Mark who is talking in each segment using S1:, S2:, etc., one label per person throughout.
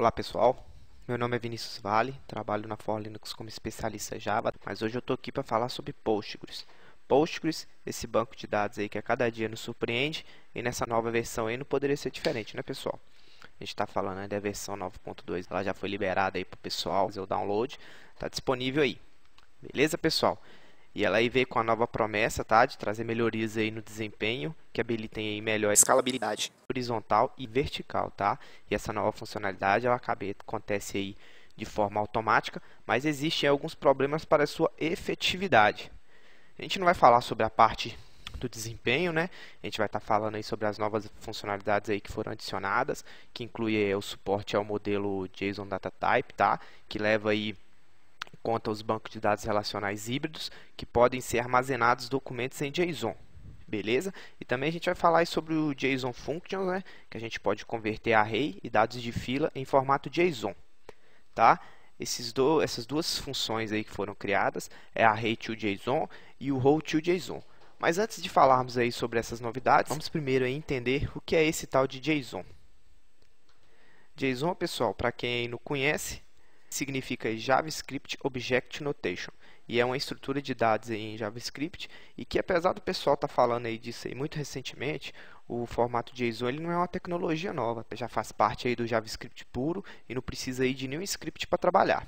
S1: Olá pessoal, meu nome é Vinícius Vale, trabalho na For Linux como especialista Java, mas hoje eu estou aqui para falar sobre Postgres. Postgres, esse banco de dados aí que a cada dia nos surpreende, e nessa nova versão aí não poderia ser diferente, né pessoal? A gente está falando aí da versão 9.2, ela já foi liberada aí para o pessoal fazer o download, está disponível aí. Beleza pessoal? E ela aí veio com a nova promessa, tá, de trazer melhorias aí no desempenho, que habilitem aí melhor a escalabilidade horizontal e vertical, tá? E essa nova funcionalidade, ela acontece aí de forma automática, mas existem alguns problemas para a sua efetividade. A gente não vai falar sobre a parte do desempenho, né? A gente vai estar falando aí sobre as novas funcionalidades aí que foram adicionadas, que inclui o suporte ao modelo JSON Data Type, tá? Que leva aí conta os bancos de dados relacionais híbridos que podem ser armazenados documentos em JSON, beleza? E também a gente vai falar sobre o JSON Functions, né? Que a gente pode converter array e dados de fila em formato JSON, tá? Essas duas funções aí que foram criadas é array to JSON e o row to JSON. Mas antes de falarmos aí sobre essas novidades, vamos primeiro aí entender o que é esse tal de JSON. JSON, pessoal, para quem não conhece, significa JavaScript Object Notation e é uma estrutura de dados aí em JavaScript e que, apesar do pessoal estar falando aí disso aí muito recentemente, o formato JSON ele não é uma tecnologia nova, já faz parte aí do JavaScript puro e não precisa aí de nenhum script para trabalhar.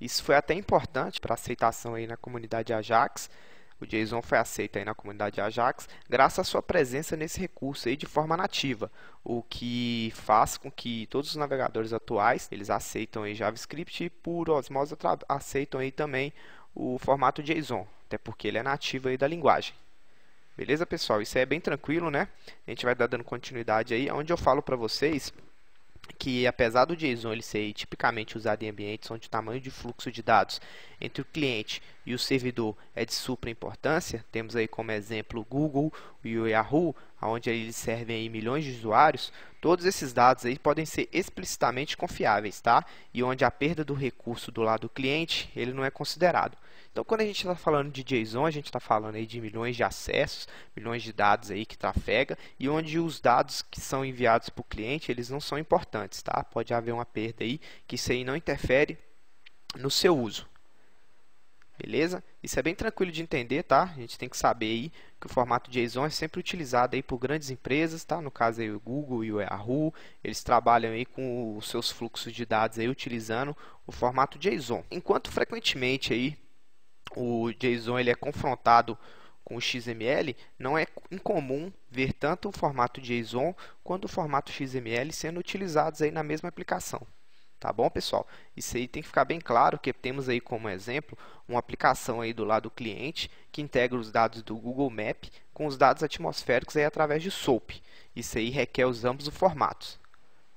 S1: Isso foi até importante para a aceitação aí na comunidade Ajax. O JSON foi aceito aí na comunidade Ajax graças à sua presença nesse recurso aí de forma nativa, o que faz com que todos os navegadores atuais eles aceitam aí JavaScript e por osmose aceitam aí também o formato JSON, até porque ele é nativo aí da linguagem. Beleza, pessoal? Isso aí é bem tranquilo, né? A gente vai dando continuidade aí, onde eu falo para vocês que apesar do JSON ele ser tipicamente usado em ambientes onde o tamanho de fluxo de dados entre o cliente e o servidor é de supra importância, temos aí como exemplo o Google e o Yahoo, onde eles servem aí milhões de usuários, todos esses dados aí podem ser explicitamente confiáveis, tá? E onde a perda do recurso do lado do cliente ele não é considerado. Então, quando a gente está falando de JSON, a gente está falando aí de milhões de acessos, milhões de dados aí que trafega e onde os dados que são enviados para o cliente, eles não são importantes, tá? Pode haver uma perda aí, que isso aí não interfere no seu uso. Beleza? Isso é bem tranquilo de entender, tá? A gente tem que saber aí que o formato JSON é sempre utilizado aí por grandes empresas, tá? No caso aí o Google e o Yahoo, eles trabalham aí com os seus fluxos de dados aí utilizando o formato JSON. Enquanto frequentemente aí o JSON ele é confrontado com o XML, não é incomum ver tanto o formato JSON quanto o formato XML sendo utilizados aí na mesma aplicação. Tá bom, pessoal? Isso aí tem que ficar bem claro que temos aí como exemplo uma aplicação aí do lado do cliente que integra os dados do Google Map com os dados atmosféricos aí através de SOAP. Isso aí requer os ambos os formatos.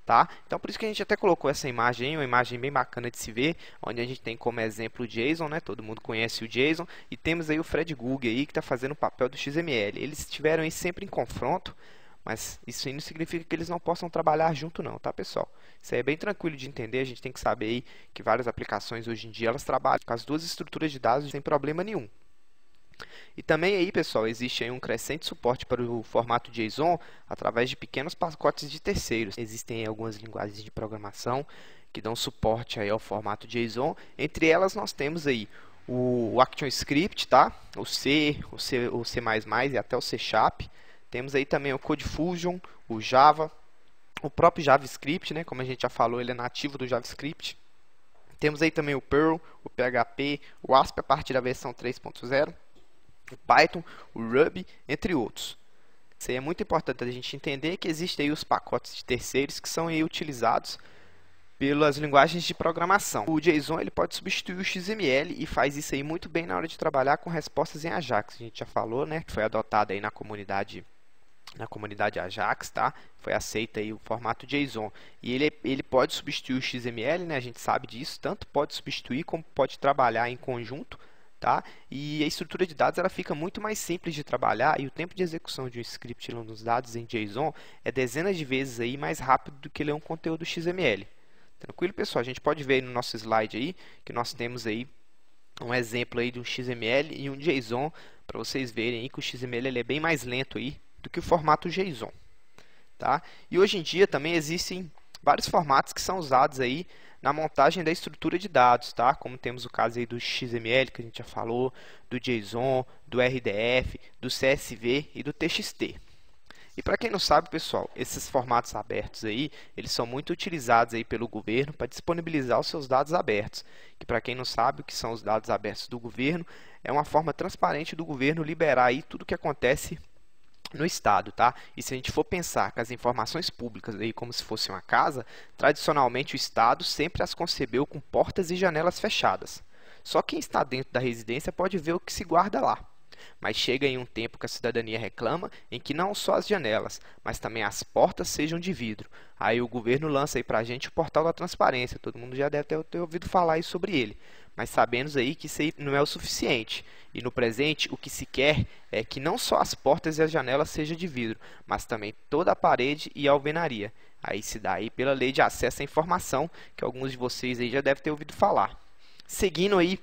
S1: Tá? Então, por isso que a gente até colocou essa imagem, uma imagem bem bacana de se ver, onde a gente tem como exemplo o JSON, né? Todo mundo conhece o JSON, e temos aí o Fred Gugge aí que está fazendo o papel do XML. Eles estiveram aí sempre em confronto, mas isso aí não significa que eles não possam trabalhar junto não, tá pessoal? Isso aí é bem tranquilo de entender, a gente tem que saber aí que várias aplicações hoje em dia elas trabalham com as duas estruturas de dados sem problema nenhum. E também aí, pessoal, existe aí um crescente suporte para o formato JSON através de pequenos pacotes de terceiros. Existem aí algumas linguagens de programação que dão suporte aí ao formato JSON. Entre elas nós temos aí o ActionScript, tá? O C e até o C#. Temos aí também o CodeFusion, o Java, o próprio JavaScript, né? Como a gente já falou, ele é nativo do JavaScript. Temos aí também o Perl, o PHP, o ASP a partir da versão 3.0. o Python, o Ruby, entre outros. Isso aí é muito importante a gente entender que existem aí os pacotes de terceiros que são aí utilizados pelas linguagens de programação. O JSON ele pode substituir o XML e faz isso aí muito bem na hora de trabalhar com respostas em Ajax. A gente já falou, né, que foi adotado aí na comunidade Ajax, tá? Foi aceita aí o formato JSON. E ele pode substituir o XML, né? A gente sabe disso, tanto pode substituir como pode trabalhar em conjunto. Tá? E a estrutura de dados ela fica muito mais simples de trabalhar e o tempo de execução de um script nos dados em JSON é dezenas de vezes aí mais rápido do que ler um conteúdo XML. Tranquilo, pessoal? A gente pode ver aí no nosso slide aí que nós temos aí um exemplo aí de um XML e um JSON para vocês verem aí que o XML ele é bem mais lento aí do que o formato JSON. Tá? E hoje em dia também existem vários formatos que são usados aí na montagem da estrutura de dados, tá? Como temos o caso aí do XML, que a gente já falou, do JSON, do RDF, do CSV e do TXT. E para quem não sabe, pessoal, esses formatos abertos aí, eles são muito utilizados aí pelo governo para disponibilizar os seus dados abertos. Que para quem não sabe o que são os dados abertos do governo, é uma forma transparente do governo liberar aí tudo o que acontece no estado, tá? E se a gente for pensar que as informações públicas aí como se fosse uma casa, tradicionalmente o estado sempre as concebeu com portas e janelas fechadas. Só quem está dentro da residência pode ver o que se guarda lá. Mas chega em um tempo que a cidadania reclama em que não só as janelas, mas também as portas sejam de vidro. Aí o governo lança aí pra gente o portal da transparência. Todo mundo já deve ter ouvido falar aí sobre ele. Mas sabemos aí que isso aí não é o suficiente. E no presente, o que se quer é que não só as portas e as janelas sejam de vidro, mas também toda a parede e a alvenaria. Aí se dá aí pela lei de acesso à informação, que alguns de vocês aí já devem ter ouvido falar. Seguindo aí,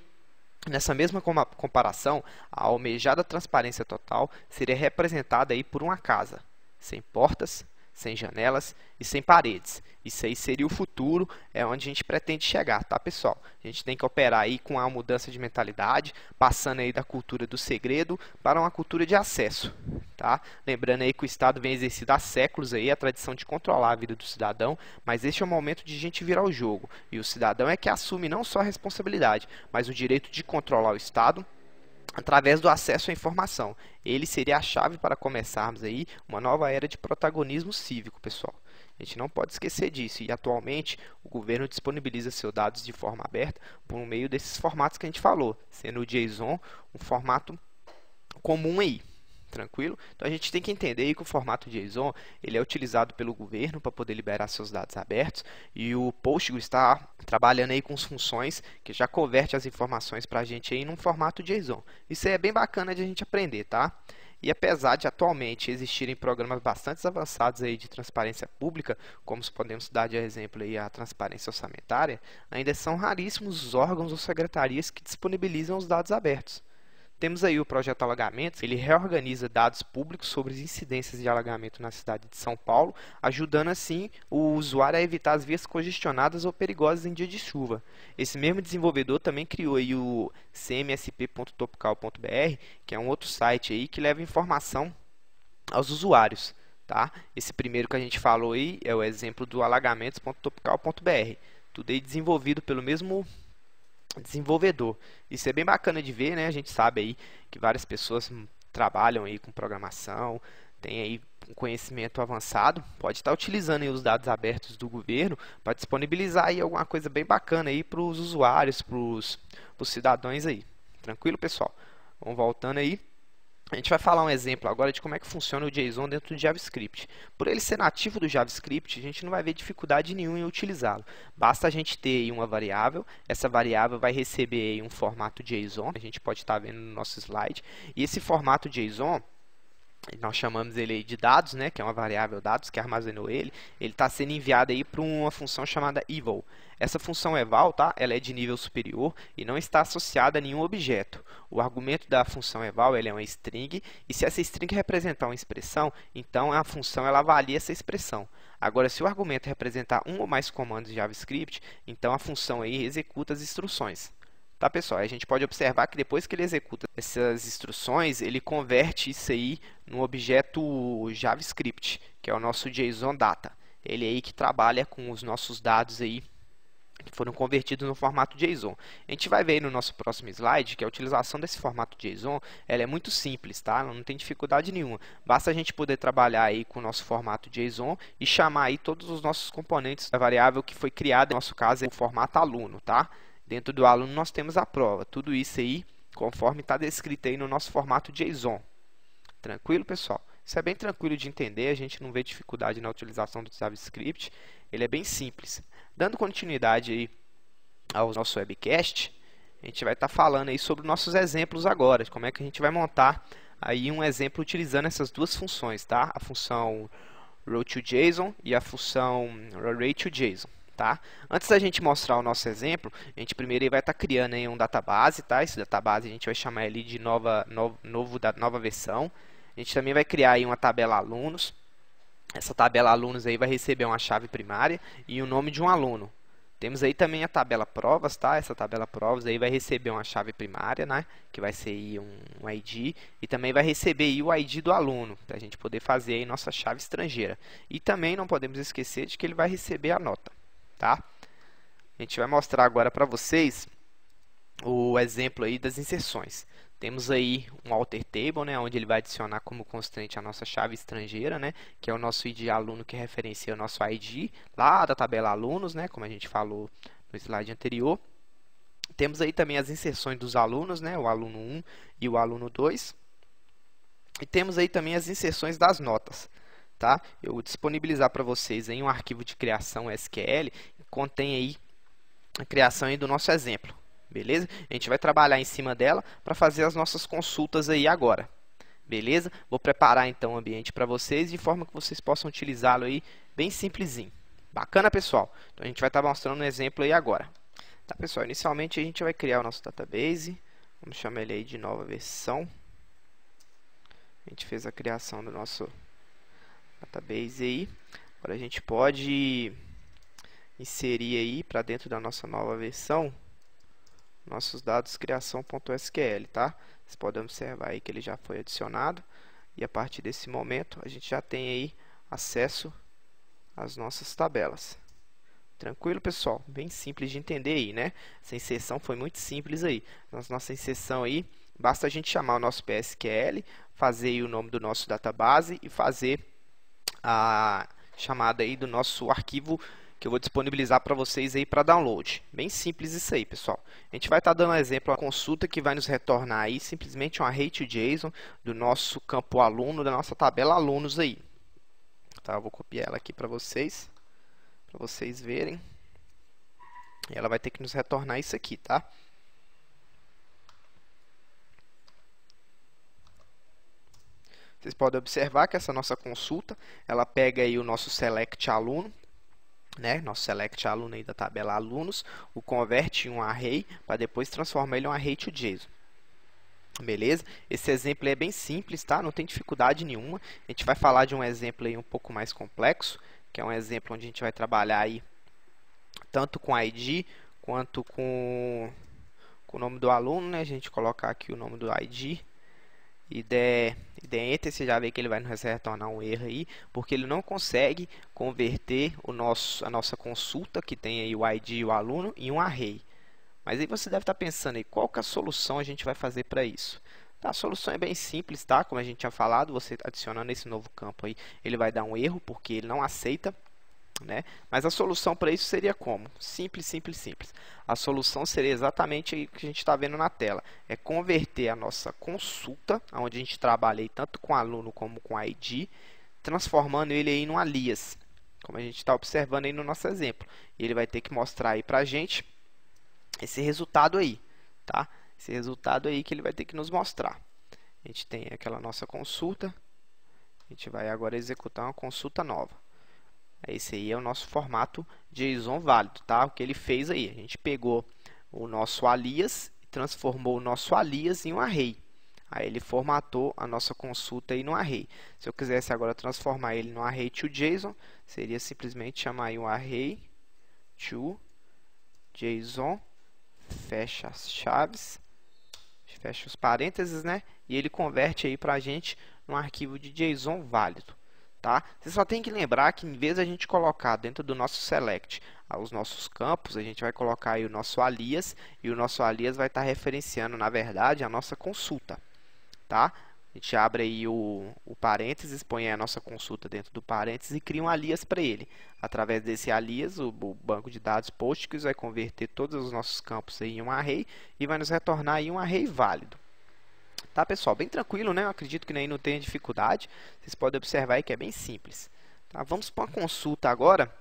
S1: nessa mesma comparação, a almejada transparência total seria representada aí por uma casa, sem portas, sem janelas e sem paredes. Isso aí seria o futuro, é onde a gente pretende chegar, tá, pessoal? A gente tem que operar aí com a mudança de mentalidade, passando aí da cultura do segredo para uma cultura de acesso, tá? Lembrando aí que o Estado vem exercido há séculos aí a tradição de controlar a vida do cidadão, mas este é o momento de a gente virar o jogo. E o cidadão é que assume não só a responsabilidade, mas o direito de controlar o Estado através do acesso à informação. Ele seria a chave para começarmos aí uma nova era de protagonismo cívico, pessoal. A gente não pode esquecer disso. E atualmente o governo disponibiliza seus dados de forma aberta por meio desses formatos que a gente falou, sendo o JSON um formato comum aí. Tranquilo? Então a gente tem que entender aí que o formato JSON ele é utilizado pelo governo para poder liberar seus dados abertos, e o Postgres está trabalhando aí com as funções que já converte as informações para a gente aí num formato JSON. Isso aí é bem bacana de a gente aprender, tá? E apesar de atualmente existirem programas bastante avançados aí de transparência pública, como podemos dar de exemplo aí a transparência orçamentária, ainda são raríssimos os órgãos ou secretarias que disponibilizam os dados abertos. Temos aí o projeto Alagamentos, ele reorganiza dados públicos sobre as incidências de alagamento na cidade de São Paulo, ajudando assim o usuário a evitar as vias congestionadas ou perigosas em dia de chuva. Esse mesmo desenvolvedor também criou aí o cmsp.topical.br, que é um outro site aí que leva informação aos usuários, tá? Esse primeiro que a gente falou aí é o exemplo do alagamentos.topical.br, tudo aí desenvolvido pelo mesmo desenvolvedor. Isso é bem bacana de ver, né? A gente sabe aí que várias pessoas trabalham aí com programação, tem aí um conhecimento avançado, pode estar utilizando aí os dados abertos do governo para disponibilizar aí alguma coisa bem bacana aí para os usuários, para os cidadãos aí. Tranquilo, pessoal? Vamos voltando aí. A gente vai falar um exemplo agora de como é que funciona o JSON dentro do JavaScript. Por ele ser nativo do JavaScript, a gente não vai ver dificuldade nenhuma em utilizá-lo. Basta a gente ter aí uma variável, essa variável vai receber aí um formato JSON, a gente pode estar vendo no nosso slide, e esse formato JSON, nós chamamos ele aí de dados, né, que é uma variável dados que armazenou ele está sendo enviado aí para uma função chamada eval. Essa função eval, tá, ela é de nível superior e não está associada a nenhum objeto. O argumento da função eval ele é uma string, e se essa string representar uma expressão, então a função ela avalia essa expressão. Agora, se o argumento representar um ou mais comandos de JavaScript, então a função aí executa as instruções. Tá, pessoal? A gente pode observar que depois que ele executa essas instruções, ele converte isso aí no objeto JavaScript, que é o nosso JSON Data. Ele é aí que trabalha com os nossos dados aí que foram convertidos no formato JSON. A gente vai ver aí no nosso próximo slide que a utilização desse formato JSON ela é muito simples, tá? Não tem dificuldade nenhuma. Basta a gente poder trabalhar aí com o nosso formato JSON e chamar aí todos os nossos componentes da variável que foi criada, no nosso caso é o formato aluno, tá? Dentro do aluno nós temos a prova. Tudo isso aí conforme está descrito aí no nosso formato JSON. Tranquilo, pessoal? Isso é bem tranquilo de entender, a gente não vê dificuldade na utilização do JavaScript. Ele é bem simples. Dando continuidade aí ao nosso webcast, a gente vai estar falando aí sobre nossos exemplos agora, de como é que a gente vai montar aí um exemplo utilizando essas duas funções, tá? A função row2JSON e a função array2JSON. Tá? Antes da gente mostrar o nosso exemplo, a gente primeiro vai estar criando aí um database, tá? Esse database a gente vai chamar ele de nova versão. A gente também vai criar aí uma tabela alunos. Essa tabela alunos aí vai receber uma chave primária e o nome de um aluno. Temos aí também a tabela provas, tá? Essa tabela provas aí vai receber uma chave primária, né? Que vai ser aí um ID. E também vai receber aí o ID do aluno, para a gente poder fazer aí nossa chave estrangeira. E também não podemos esquecer de que ele vai receber a nota, tá? A gente vai mostrar agora para vocês o exemplo aí das inserções. Temos aí um alter table, né, onde ele vai adicionar como constante a nossa chave estrangeira, né, que é o nosso ID aluno que referencia o nosso ID lá da tabela alunos, né, como a gente falou no slide anterior. Temos aí também as inserções dos alunos, né, o aluno 1 e o aluno 2. E temos aí também as inserções das notas, tá? Eu vou disponibilizar para vocês aí um arquivo de criação SQL que contém aí a criação aí do nosso exemplo. Beleza? A gente vai trabalhar em cima dela para fazer as nossas consultas aí agora. Beleza? Vou preparar então o ambiente para vocês de forma que vocês possam utilizá-lo aí bem simplesinho. Bacana, pessoal? Então a gente vai estar mostrando um exemplo aí agora. Tá, pessoal? Inicialmente a gente vai criar o nosso database. Vamos chamar ele aí de nova versão. A gente fez a criação do nosso database aí. Agora a gente pode inserir aí para dentro da nossa nova versão nossos dados criação.sql, tá? Vocês podem observar aí que ele já foi adicionado e a partir desse momento a gente já tem aí acesso às nossas tabelas. Tranquilo, pessoal? Bem simples de entender aí, né? Essa inserção foi muito simples aí. Nossa inserção aí, basta a gente chamar o nosso PSQL, fazer aí o nome do nosso database e fazer a chamada aí do nosso arquivo que eu vou disponibilizar para vocês aí para download. Bem simples isso aí, pessoal. A gente vai estar dando um exemplo, uma consulta que vai nos retornar aí simplesmente um array to JSON do nosso campo aluno, da nossa tabela alunos aí. Tá, eu vou copiar ela aqui para vocês verem. E ela vai ter que nos retornar isso aqui, tá? Vocês podem observar que essa nossa consulta, ela pega aí o nosso select aluno, né, nosso select aluno aí da tabela alunos, o converte em um array para depois transformar ele em um array to JSON. Beleza? Esse exemplo é bem simples, tá? Não tem dificuldade nenhuma. A gente vai falar de um exemplo aí um pouco mais complexo, que é um exemplo onde a gente vai trabalhar aí tanto com ID quanto com o nome do aluno, né? A gente colocar aqui o nome do ID e der enter, você já vê que ele vai nos retornar um erro aí, porque ele não consegue converter a nossa consulta, que tem aí o ID e o aluno, em um array. Mas aí você deve estar pensando aí, qual que é a solução a gente vai fazer para isso? Tá, a solução é bem simples, tá? Como a gente tinha falado, você adicionando esse novo campo aí, ele vai dar um erro, porque ele não aceita, né? Mas a solução para isso seria como? Simples, simples, simples. A solução seria exatamente o que a gente está vendo na tela. É converter a nossa consulta, onde a gente trabalha aí tanto com aluno como com ID, transformando ele aí em um alias, como a gente está observando aí no nosso exemplo. E ele vai ter que mostrar aí para a gente esse resultado aí, tá? Esse resultado aí que ele vai ter que nos mostrar. A gente tem aquela nossa consulta. A gente vai agora executar uma consulta nova. Esse aí é o nosso formato JSON válido, tá? O que ele fez aí? A gente pegou o nosso alias e transformou o nosso alias em um array. Aí ele formatou a nossa consulta aí no array. Se eu quisesse agora transformar ele no array to JSON, seria simplesmente chamar aí um array to JSON, fecha as chaves, fecha os parênteses, né? E ele converte aí para a gente num arquivo de JSON válido. Tá? Você só tem que lembrar que em vez de a gente colocar dentro do nosso select os nossos campos, a gente vai colocar aí o nosso alias, e o nosso alias vai estar referenciando, na verdade, a nossa consulta. Tá? A gente abre aí o parênteses, põe a nossa consulta dentro do parênteses e cria um alias para ele. Através desse alias, o banco de dados Postgres vai converter todos os nossos campos aí em um array e vai nos retornar aí um array válido. Tá, pessoal? Bem tranquilo, né? Eu acredito que aí não tenha dificuldade. Vocês podem observar aí que é bem simples. Tá? Vamos para uma consulta agora,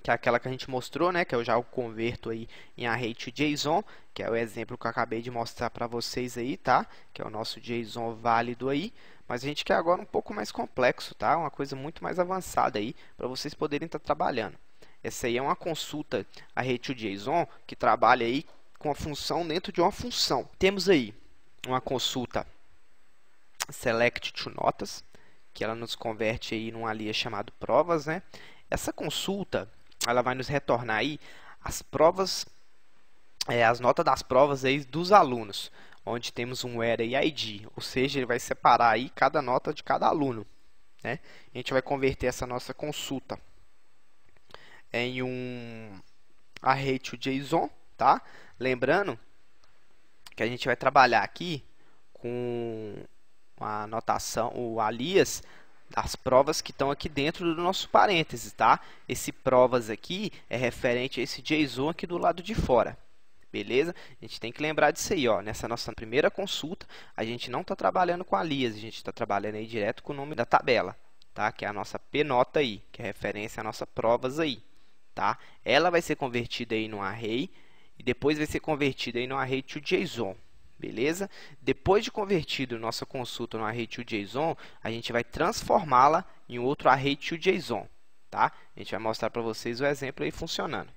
S1: que é aquela que a gente mostrou, né? Que eu já o converto aí em array to JSON, que é o exemplo que eu acabei de mostrar para vocês aí, tá? Que é o nosso JSON válido aí. Mas a gente quer agora um pouco mais complexo, tá? Uma coisa muito mais avançada aí, para vocês poderem estar trabalhando. Essa aí é uma consulta array to JSON que trabalha aí com a função dentro de uma função. Temos aí uma consulta select to notas, que ela nos converte aí numa alias chamada provas, né? Essa consulta, ela vai nos retornar aí as provas, as notas das provas aí dos alunos, onde temos um where e ID, ou seja, ele vai separar aí cada nota de cada aluno, né? A gente vai converter essa nossa consulta em um array to JSON, tá? Lembrando que a gente vai trabalhar aqui com a notação, o alias das provas que estão aqui dentro do nosso parênteses, tá? Esse provas aqui é referente a esse JSON aqui do lado de fora. Beleza? A gente tem que lembrar disso aí, ó. Nessa nossa primeira consulta, a gente não está trabalhando com alias, a gente está trabalhando aí direto com o nome da tabela, tá? Que é a nossa P-nota aí, que é referência à nossa provas aí, tá? Ela vai ser convertida aí no array e depois vai ser convertida aí no array to JSON. Beleza? Depois de convertido nossa consulta no array to JSON, a gente vai transformá-la em outro array to JSON, tá? A gente vai mostrar para vocês o exemplo aí funcionando.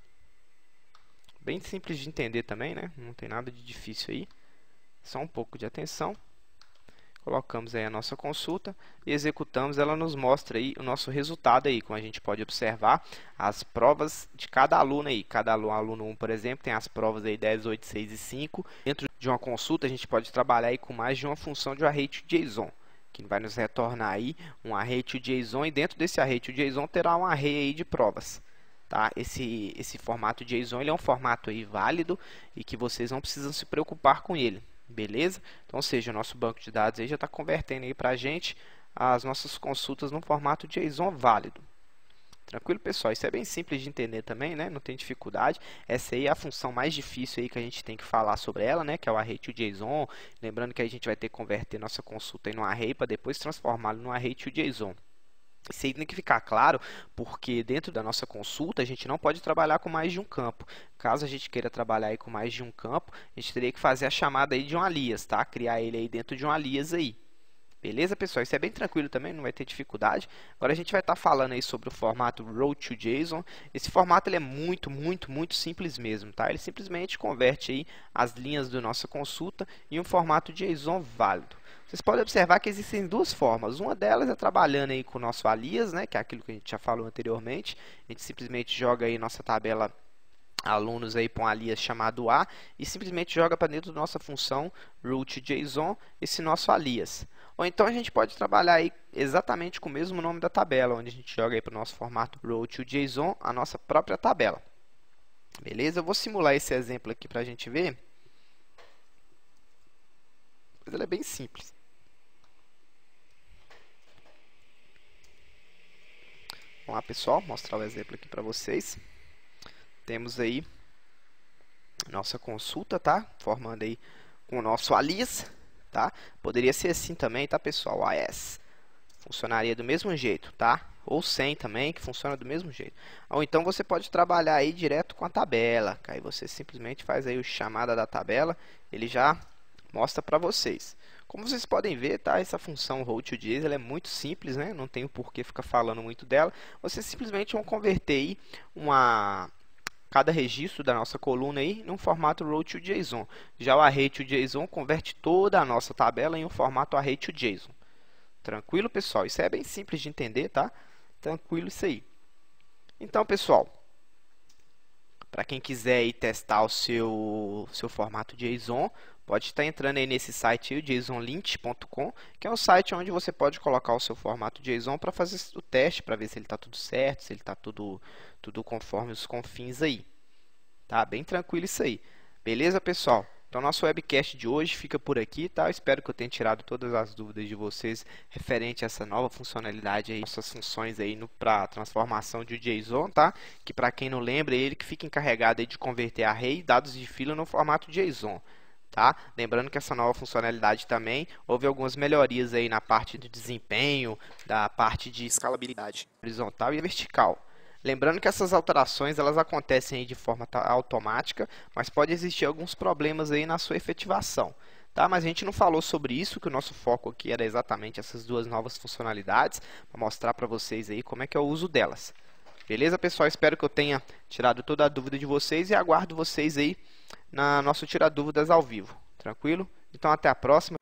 S1: Bem simples de entender também, né? Não tem nada de difícil aí. Só um pouco de atenção. Colocamos aí a nossa consulta e executamos, ela nos mostra aí o nosso resultado aí, como a gente pode observar, as provas de cada aluno aí. Cada aluno 1, por exemplo, tem as provas aí 10, 8, 6 e 5. Dentro de uma consulta, a gente pode trabalhar aí com mais de uma função de array to JSON, que vai nos retornar aí um array to JSON, e dentro desse array to JSON terá um array aí de provas. Tá? Esse formato JSON ele é um formato aí válido e que vocês não precisam se preocupar com ele. Beleza? Então, ou seja, o nosso banco de dados aí já está convertendo aí para a gente as nossas consultas no formato JSON válido. Tranquilo, pessoal? Isso é bem simples de entender também, né? Não tem dificuldade. Essa aí é a função mais difícil aí que a gente tem que falar sobre ela, né? Que é o array to JSON. Lembrando que a gente vai ter que converter nossa consulta em um array para depois transformá-lo no array to JSON. Isso aí tem que ficar claro, porque dentro da nossa consulta a gente não pode trabalhar com mais de um campo. Caso a gente queira trabalhar aí com mais de um campo, a gente teria que fazer a chamada aí de um alias, tá? Criar ele aí dentro de um alias aí. Beleza, pessoal? Isso é bem tranquilo também, não vai ter dificuldade. Agora a gente vai estar falando aí sobre o formato Row to JSON. Esse formato ele é muito simples mesmo, tá? Ele simplesmente converte aí as linhas da nossa consulta em um formato JSON válido. Vocês podem observar que existem duas formas. Uma delas é trabalhando aí com o nosso alias, né, que é aquilo que a gente já falou anteriormente. A gente simplesmente joga aí nossa tabela alunos aí para um alias chamado A e simplesmente joga para dentro da nossa função root.json esse nosso alias. Ou então a gente pode trabalhar aí exatamente com o mesmo nome da tabela, onde a gente joga aí para o nosso formato row2json a nossa própria tabela. Beleza? Eu vou simular esse exemplo aqui para a gente ver. Mas ele é bem simples. Vamos lá, pessoal, mostrar o exemplo aqui para vocês. Temos aí nossa consulta, tá? Formando aí com o nosso alias, tá? Poderia ser assim também, tá, pessoal? AS. Funcionaria do mesmo jeito, tá? Ou sem também, que funciona do mesmo jeito. Ou então você pode trabalhar aí direto com a tabela. Aí você simplesmente faz aí o chamada da tabela, ele já mostra para vocês. Como vocês podem ver, tá? Essa função row2json ela é muito simples, né? Não tem o porquê ficar falando muito dela. Vocês simplesmente vão converter aí cada registro da nossa coluna aí num formato row2json. Já o array2json converte toda a nossa tabela em um formato array2json. Tranquilo, pessoal? Isso é bem simples de entender, tá? Tranquilo isso aí. Então, pessoal, para quem quiser aí testar o seu formato JSON, pode estar entrando aí nesse site aí, o jsonlint.com, que é um site onde você pode colocar o seu formato JSON para fazer o teste, para ver se ele está tudo certo, se ele está tudo conforme os confins aí. Tá? Bem tranquilo isso aí. Beleza, pessoal? Então, nosso webcast de hoje fica por aqui, tá? Eu espero que eu tenha tirado todas as dúvidas de vocês referente a essa nova funcionalidade aí, nossas funções aí para transformação de JSON, tá? Que para quem não lembra, é ele que fica encarregado aí de converter array e dados de fila no formato JSON. Tá? Lembrando que essa nova funcionalidade também houve algumas melhorias aí na parte de desempenho, da parte de escalabilidade horizontal e vertical. Lembrando que essas alterações elas acontecem aí de forma automática, mas pode existir alguns problemas aí na sua efetivação. Tá? Mas a gente não falou sobre isso, que o nosso foco aqui era exatamente essas duas novas funcionalidades, para mostrar para vocês aí como é que é o uso delas. Beleza, pessoal? Espero que eu tenha tirado toda a dúvida de vocês e aguardo vocês aí na nosso Tira Dúvidas ao vivo. Tranquilo? Então, até a próxima.